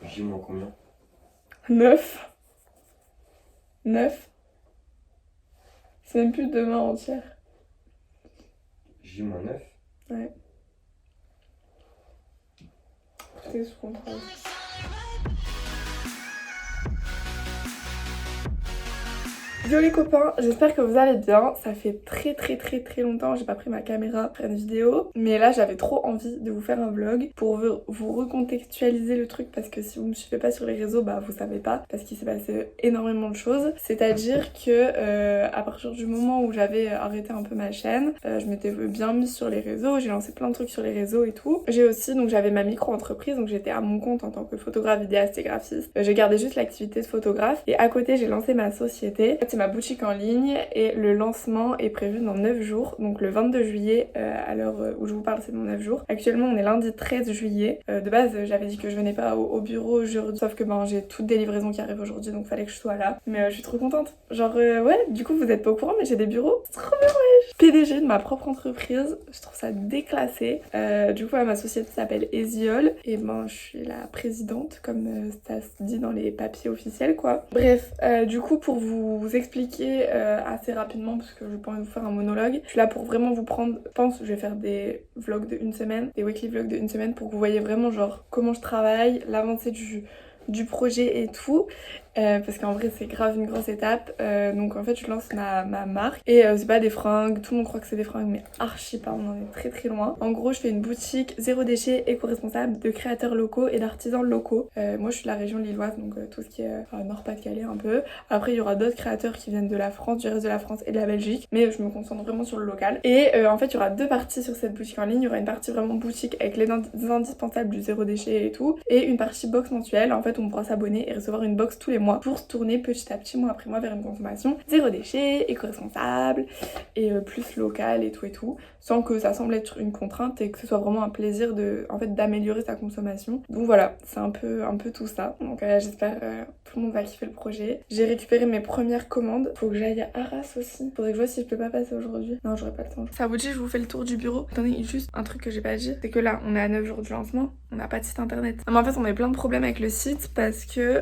J- combien? 9. 9. C'est même plus demain entière. J-9. Ouais. Tout est sous contrôle. Yo les copains, j'espère que vous allez bien. Ça fait très longtemps que j'ai pas pris ma caméra pour faire une vidéo. Mais là j'avais trop envie de vous faire un vlog pour vous recontextualiser le truc. Parce que si vous me suivez pas sur les réseaux, bah vous savez pas. Parce qu'il s'est passé énormément de choses. C'est-à-dire que à partir du moment où j'avais arrêté un peu ma chaîne, je m'étais bien mise sur les réseaux. J'ai lancé plein de trucs sur les réseaux et tout. J'ai aussi, donc j'avais ma micro-entreprise. Donc j'étais à mon compte en tant que photographe, vidéaste et graphiste. J'ai gardé juste l'activité de photographe. Et à côté j'ai lancé ma société. C'est ma boutique en ligne et le lancement est prévu dans 9 jours, donc le 22 juillet à l'heure où je vous parle c'est dans 9 jours. Actuellement on est lundi 13 juillet, de base j'avais dit que je venais pas au bureau aujourd'hui, sauf que ben j'ai toutes des livraisons qui arrivent aujourd'hui donc fallait que je sois là. Mais je suis trop contente, genre ouais du coup vous êtes pas au courant mais j'ai des bureaux, c'est trop bien wesh. PDG de ma propre entreprise, je trouve ça déclassé. Du coup ma société s'appelle Eziol et ben je suis la présidente comme ça se dit dans les papiers officiels quoi. Bref, du coup pour vous expliquer assez rapidement parce que je vais pas envie de vous faire un monologue. Je suis là pour vraiment vous prendre, je pense que je vais faire des vlogs de une semaine, des weekly vlogs de une semaine pour que vous voyez vraiment genre comment je travaille, l'avancée du projet et tout. Parce qu'en vrai c'est grave une grosse étape. Donc en fait je lance ma marque et c'est pas des fringues, tout le monde croit que c'est des fringues mais archi pas, on en est très loin. En gros je fais une boutique zéro déchet éco-responsable de créateurs locaux et d'artisans locaux. Moi je suis de la région lilloise donc tout ce qui est Nord-Pas-de-Calais un peu. Après il y aura d'autres créateurs qui viennent de la France, du reste de la France et de la Belgique, mais je me concentre vraiment sur le local. Et en fait il y aura deux parties sur cette boutique en ligne. Il y aura une partie vraiment boutique avec les indispensables du zéro déchet et tout, et une partie box mensuelle en fait où on pourra s'abonner et recevoir une box tous les mois pour se tourner petit à petit mois après mois vers une consommation zéro déchet, éco-responsable et plus locale et tout sans que ça semble être une contrainte et que ce soit vraiment un plaisir de en fait d'améliorer sa consommation. Donc voilà, c'est un peu tout ça. Donc j'espère tout le monde va kiffer le projet. J'ai récupéré mes premières commandes. Faut que j'aille à Arras aussi. Faudrait que je vois si je peux pas passer aujourd'hui. Non, j'aurais pas le temps. Ça vous dit, je vous fais le tour du bureau. Attendez, juste un truc que j'ai pas dit, c'est que là, on est à 9 jours du lancement, on n'a pas de site internet. Non, mais en fait, on a plein de problèmes avec le site parce que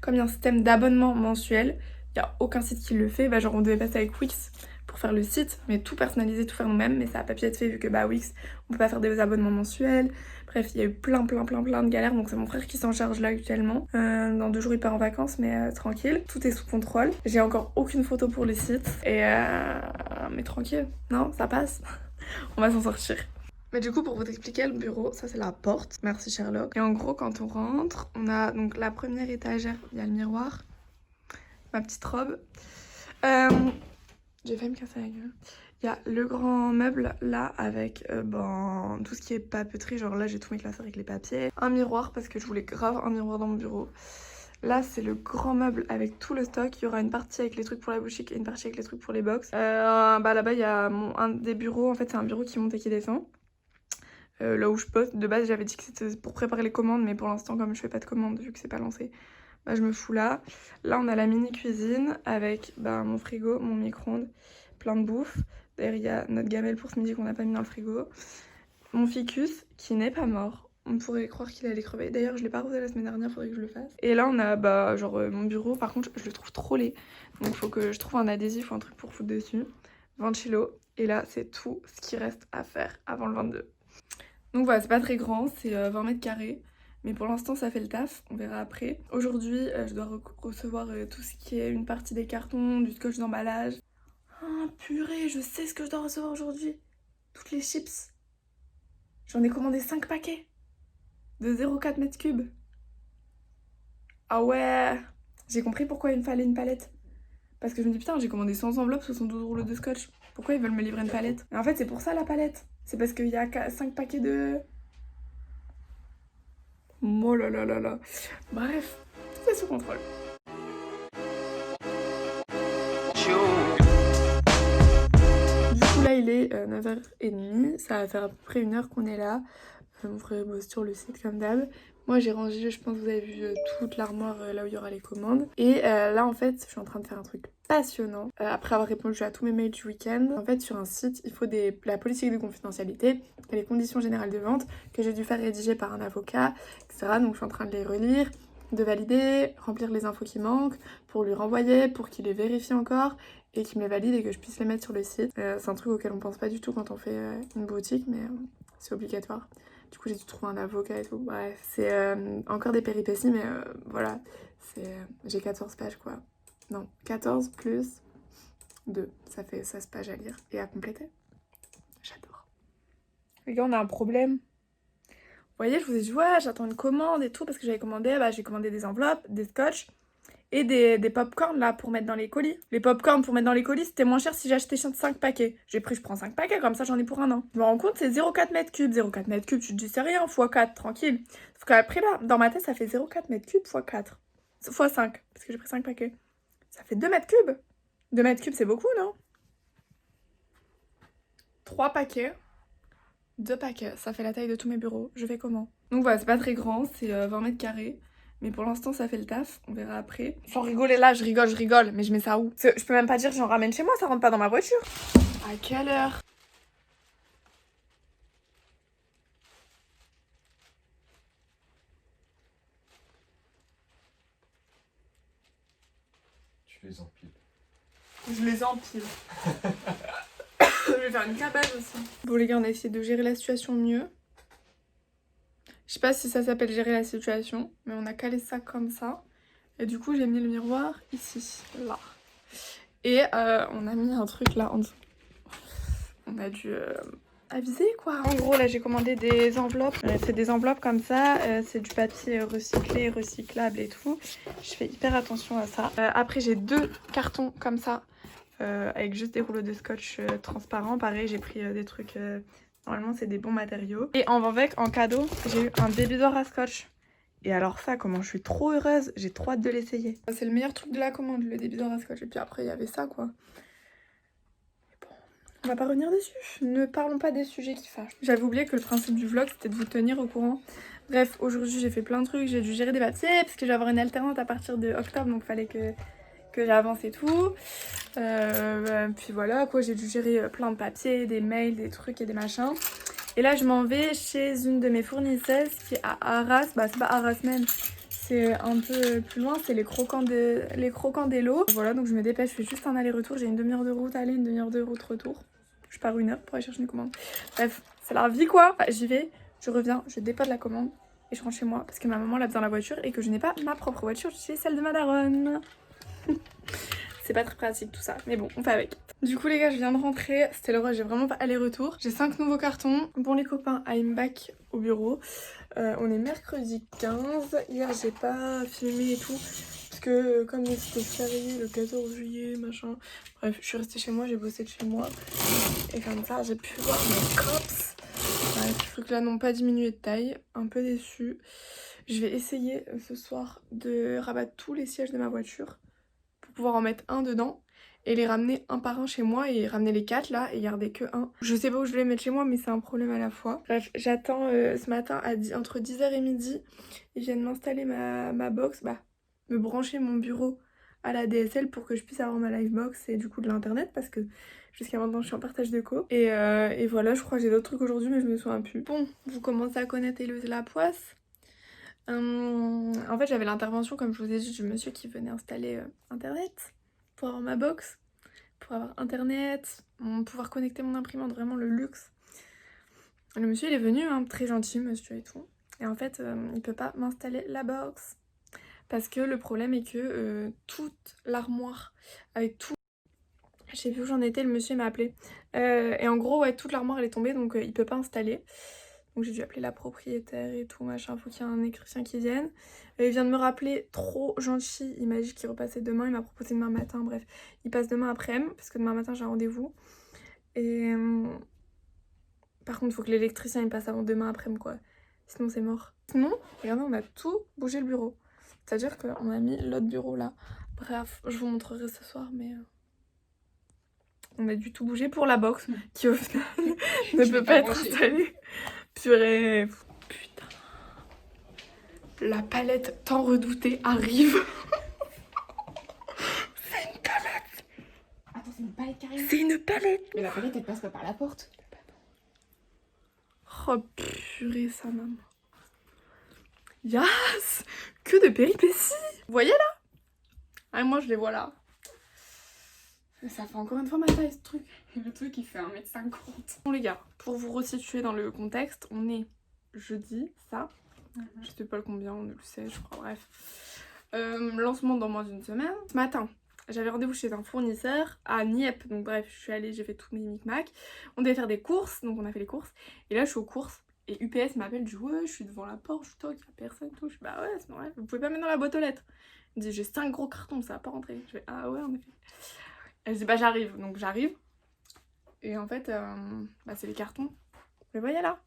comme il y a un système d'abonnement mensuel, il y a aucun site qui le fait. Bah genre on devait passer avec Wix pour faire le site, mais tout personnaliser, tout faire nous-mêmes, mais ça a pas pu être fait vu que bah Wix, on peut pas faire des abonnements mensuels. Bref, il y a eu plein de galères, donc c'est mon frère qui s'en charge là actuellement. Dans 2 jours il part en vacances, mais tranquille, tout est sous contrôle. J'ai encore aucune photo pour le site, et mais tranquille, non, ça passe. On va s'en sortir. Mais du coup pour vous expliquer le bureau, ça c'est la porte, merci Sherlock. Et en gros quand on rentre, on a donc la première étagère, il y a le miroir, ma petite robe. J'ai failli me casser la gueule. Il y a le grand meuble là avec ben, tout ce qui est papeterie, genre là j'ai tout mis classé avec les papiers. Un miroir parce que je voulais grave un miroir dans mon bureau. Là c'est le grand meuble avec tout le stock, il y aura une partie avec les trucs pour la boutique et une partie avec les trucs pour les box. Bah là-bas il y a un des bureaux, en fait c'est un bureau qui monte et qui descend. Là où je poste, de base j'avais dit que c'était pour préparer les commandes mais pour l'instant comme je fais pas de commandes vu que c'est pas lancé, bah je me fous là. Là on a la mini cuisine avec bah, mon frigo, mon micro-ondes, plein de bouffe. D'ailleurs il y a notre gamelle pour ce midi qu'on n'a pas mis dans le frigo. Mon ficus qui n'est pas mort. On pourrait croire qu'il allait crever. D'ailleurs je l'ai pas arrosé la semaine dernière, faudrait que je le fasse. Et là on a bah genre mon bureau, par contre je le trouve trop laid. Donc faut que je trouve un adhésif ou un truc pour foutre dessus. Ventilo. Et là c'est tout ce qui reste à faire avant le 22. Donc voilà, c'est pas très grand, c'est 20 mètres carrés. Mais pour l'instant ça fait le taf, on verra après. Aujourd'hui je dois recevoir tout ce qui est une partie des cartons, du scotch d'emballage. Ah purée, je sais ce que je dois recevoir aujourd'hui. Toutes les chips. J'en ai commandé 5 paquets de 0,4 mètres cubes. Ah ouais, j'ai compris pourquoi il me fallait une palette. Parce que je me dis putain j'ai commandé 100 enveloppes, 72 rouleaux de scotch. Pourquoi ils veulent me livrer une palette? Et en fait c'est pour ça la palette. C'est parce qu'il y a 5 paquets de... Oh là là là là. Bref, tout est sous contrôle. Du coup là il est 9h30, ça va faire à peu près 1 heure qu'on est là. Mon frère bosse sur le site comme d'hab. Moi j'ai rangé, je pense que vous avez vu toute l'armoire là où il y aura les commandes. Et là en fait je suis en train de faire un truc passionnant. Après avoir répondu à tous mes mails du week-end, en fait sur un site il faut la politique de confidentialité et les conditions générales de vente que j'ai dû faire rédiger par un avocat, etc. Donc je suis en train de les relire, de valider, remplir les infos qui manquent pour lui renvoyer, pour qu'il les vérifie encore et qu'il me les valide et que je puisse les mettre sur le site. C'est un truc auquel on pense pas du tout quand on fait une boutique, mais c'est obligatoire. Du coup j'ai dû trouver un avocat et tout. Bref, c'est encore des péripéties, mais voilà, j'ai 14 pages quoi. Non, 14 plus 2, ça fait 16 pages à lire et à compléter. J'adore. Les gars, on a un problème. Vous voyez, je vous ai dit, ouais, j'attends une commande et tout, parce que j'avais commandé, j'ai commandé des enveloppes, des scotch et des pop-corn là pour mettre dans les colis. Les pop-corn pour mettre dans les colis, c'était moins cher si j'achetais 5 paquets. Je prends 5 paquets, comme ça j'en ai pour un an. Je me rends compte, c'est 0,4 mètres cubes. 0,4 mètres cubes, tu te dis c'est rien, x4, tranquille. Sauf qu'après là, dans ma tête, ça fait 0,4 mètres cubes x4. x5, parce que j'ai pris 5 paquets. Ça fait 2 mètres cubes. 2 mètres cubes, c'est beaucoup, non? 3 paquets. 2 paquets, ça fait la taille de tous mes bureaux. Je fais comment? Donc voilà, c'est pas très grand, c'est 20 mètres carrés. Mais pour l'instant, ça fait le taf. On verra après. Sans rigoler là, je rigole. Mais je mets ça où? Je peux même pas dire que j'en ramène chez moi, ça rentre pas dans ma voiture. À quelle heure? Tu les empiles. Je les empile. Je vais faire une cabane aussi. Bon les gars, on a essayé de gérer la situation mieux. Je sais pas si ça s'appelle gérer la situation, mais on a calé ça comme ça. Et du coup, j'ai mis le miroir ici, là. Et on a mis un truc là en dessous. On a dû aviser quoi. En gros, là, j'ai commandé des enveloppes. C'est des enveloppes comme ça. C'est du papier recyclé, recyclable et tout. Je fais hyper attention à ça. Après, j'ai 2 cartons comme ça. Avec juste des rouleaux de scotch transparents. Pareil, j'ai pris des trucs... normalement, c'est des bons matériaux. Et avec, en cadeau, j'ai eu un débidoir à scotch. Et alors ça, comment je suis trop heureuse. J'ai trop hâte de l'essayer. C'est le meilleur truc de la commande, le débidoir à scotch. Et puis après, il y avait ça, quoi. Mais bon, on va pas revenir dessus. Ne parlons pas des sujets qui fâchent. J'avais oublié que le principe du vlog, c'était de vous tenir au courant. Bref, aujourd'hui, j'ai fait plein de trucs. J'ai dû gérer des papiers, parce que je vais avoir une alternante à partir de octobre. Donc, il fallait que j'avance et tout. Puis voilà, quoi, j'ai dû gérer plein de papiers, des mails, des trucs et des machins. Et là, je m'en vais chez une de mes fournisseuses qui est à Arras. Bah, c'est pas Arras même, c'est un peu plus loin, c'est les croquants d'Elo. Voilà, donc je me dépêche, je fais juste un aller-retour. J'ai une demi-heure de route aller, une demi-heure de route retour. Je pars 1 heure pour aller chercher une commande. Bref, c'est la vie quoi. Enfin, j'y vais, je reviens, je dépose la commande et je rentre chez moi parce que ma maman l'a besoin de la voiture et que je n'ai pas ma propre voiture, j'ai celle de ma daronne. C'est pas très pratique tout ça, mais bon, on fait avec. Du coup les gars, je viens de rentrer, c'était le rush, j'ai vraiment pas aller-retour. J'ai 5 nouveaux cartons. Bon les copains, I'm back au bureau. On est mercredi 15. Hier j'ai pas filmé et tout, parce que comme c'était férié le 14 juillet, machin. Bref, je suis restée chez moi, j'ai bossé de chez moi. Et comme ça, j'ai pu voir mes cops. Bref, les trucs là n'ont pas diminué de taille, un peu déçue. Je vais essayer ce soir de rabattre tous les sièges de ma voiture pour pouvoir en mettre un dedans et les ramener un par un chez moi et ramener les 4 là et garder que un. Je sais pas où je vais les mettre chez moi, mais c'est un problème à la fois. Bref, j'attends ce matin entre 10h et midi. Ils viennent m'installer ma box, me brancher mon bureau à la DSL pour que je puisse avoir ma livebox et du coup de l'internet parce que jusqu'à maintenant je suis en partage de co. Et voilà, je crois que j'ai d'autres trucs aujourd'hui mais je me souviens plus. Bon, vous commencez à connaître Héloïse Lapoisse. En fait j'avais l'intervention comme je vous ai dit du monsieur qui venait installer internet pour avoir ma box, pour avoir internet, pouvoir connecter mon imprimante, vraiment le luxe. Le monsieur il est venu, hein, très gentil monsieur et tout, et en fait il peut pas m'installer la box parce que le problème est que toute l'armoire avec tout, je sais plus où j'en étais, le monsieur m'a appelé et en gros ouais, toute l'armoire elle est tombée donc il peut pas installer. Donc j'ai dû appeler la propriétaire et tout, machin, faut qu'il y ait un électricien qui vienne. Il vient de me rappeler, trop gentil, il m'a dit qu'il repassait demain, il m'a proposé demain matin, bref. Il passe demain après-midi, parce que demain matin j'ai un rendez-vous. Et par contre, faut que l'électricien il passe avant demain après-midi, quoi. Sinon c'est mort. Sinon, regardez, on a tout bougé le bureau. C'est-à-dire qu'on a mis l'autre bureau là. Bref, je vous montrerai ce soir, mais... on a dû tout bouger pour la box, qui au final ne peut pas être installée. Purée, putain. La palette tant redoutée arrive. C'est une palette. palette carrément. C'est une palette. Mais la palette elle passe pas par la porte. Oh purée ça maman. Yes. Que de péripéties. Vous voyez là? Ah moi je les vois là. Ça fait encore une fois ma taille ce truc. Le truc il fait 1m50. Bon les gars, pour vous resituer dans le contexte, on est jeudi, ça. Je sais pas le combien, on le sait, je crois, bref. Lancement dans moins d'une semaine. Ce matin, j'avais rendez-vous chez un fournisseur à Nieppe, donc bref, je suis allée, j'ai fait tous mes micmacs. On devait faire des courses, donc on a fait les courses. Et là, je suis aux courses, et UPS m'appelle, je dis ouais, je suis devant la porte, je toque, y'a personne, tout. Je dis bah ouais, c'est normal, vous pouvez pas mettre dans la boîte aux lettres. Il me dit j'ai 5 gros cartons, ça va pas rentrer. Je fais ah ouais, en effet. Elle dit bah j'arrive, donc j'arrive. Et en fait, bah c'est les cartons. Vous les voyez là?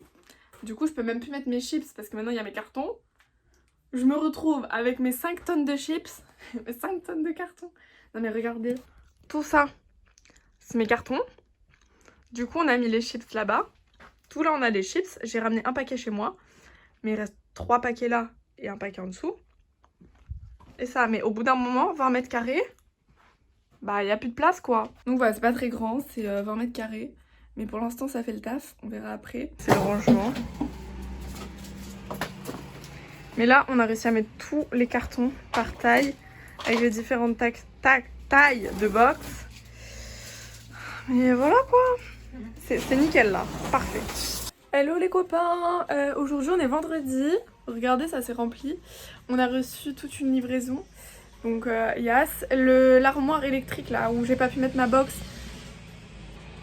Du coup, je peux même plus mettre mes chips parce que maintenant il y a mes cartons. Je me retrouve avec mes 5 tonnes de chips, mes 5 tonnes de cartons. Non mais regardez, tout ça, c'est mes cartons. Du coup, on a mis les chips là-bas. Tout là, on a des chips. J'ai ramené un paquet chez moi. Mais il reste 3 paquets là et un paquet en dessous. Et ça, mais au bout d'un moment, 20 mètres carrés, bah il n'y a plus de place quoi. Donc voilà, c'est pas très grand, c'est 20 mètres carrés. Mais pour l'instant, ça fait le taf. On verra après. C'est le rangement. Mais là, on a réussi à mettre tous les cartons par taille, avec les différentes tailles de box. Mais voilà quoi. C'est nickel là, parfait. Hello les copains, aujourd'hui on est vendredi. Regardez, ça s'est rempli. On a reçu toute une livraison. Donc yes, l'armoire électrique là, où j'ai pas pu mettre ma box.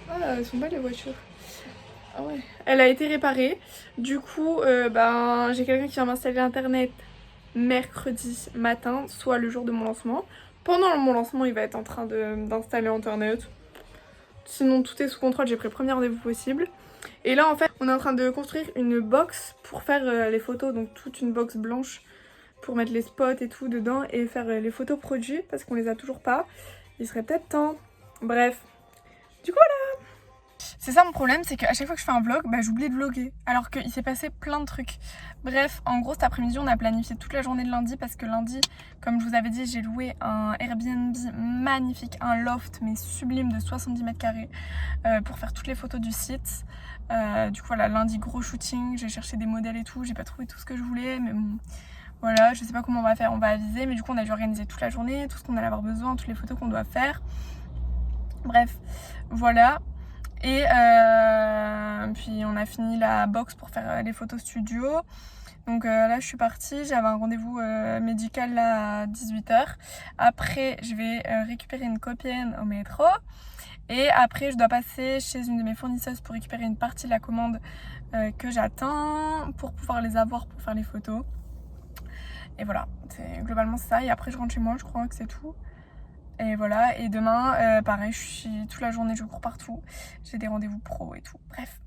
Ah, elles sont belles les voitures. Ah ouais. Elle a été réparée. Du coup, ben, j'ai quelqu'un qui va m'installer internet mercredi matin, soit le jour de mon lancement. Pendant mon lancement, il va être en train d'installer internet. Sinon, tout est sous contrôle. J'ai pris le premier rendez-vous possible. Et là, en fait, on est en train de construire une box pour faire les photos. Donc, toute une box blanche pour mettre les spots et tout dedans et faire les photos produits parce qu'on les a toujours pas. Il serait peut-être temps. Bref. Du coup, voilà. C'est ça mon problème, c'est qu'à chaque fois que je fais un vlog, bah, j'oublie de vlogger. Alors qu'il s'est passé plein de trucs. Bref, en gros cet après-midi on a planifié toute la journée de lundi. Parce que lundi, comme je vous avais dit, j'ai loué un Airbnb magnifique. Un loft mais sublime de 70 mètres carrés pour faire toutes les photos du site. Du coup voilà, lundi gros shooting. J'ai cherché des modèles et tout. J'ai pas trouvé tout ce que je voulais. Mais bon, voilà, je sais pas comment on va faire. On va aviser. Mais du coup on a dû organiser toute la journée. Tout ce qu'on allait avoir besoin, toutes les photos qu'on doit faire. Bref, voilà. Et puis on a fini la box pour faire les photos studio. Donc là je suis partie, j'avais un rendez-vous médical là à 18h. Après je vais récupérer une copine au métro. Et après je dois passer chez une de mes fournisseuses pour récupérer une partie de la commande que j'attends pour pouvoir les avoir pour faire les photos. Et voilà, globalement c'est ça. Et après je rentre chez moi, je crois que c'est tout. Et voilà, et demain, pareil, je suis toute la journée, je cours partout. J'ai des rendez-vous pro et tout. Bref,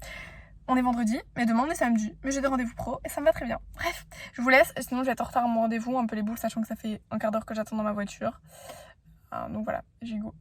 on est vendredi, mais demain on est samedi. Mais j'ai des rendez-vous pro et ça me va très bien. Bref, je vous laisse, sinon je vais être en retard à mon rendez-vous, un peu les boules, sachant que ça fait un quart d'heure que j'attends dans ma voiture. Donc voilà, j'y go.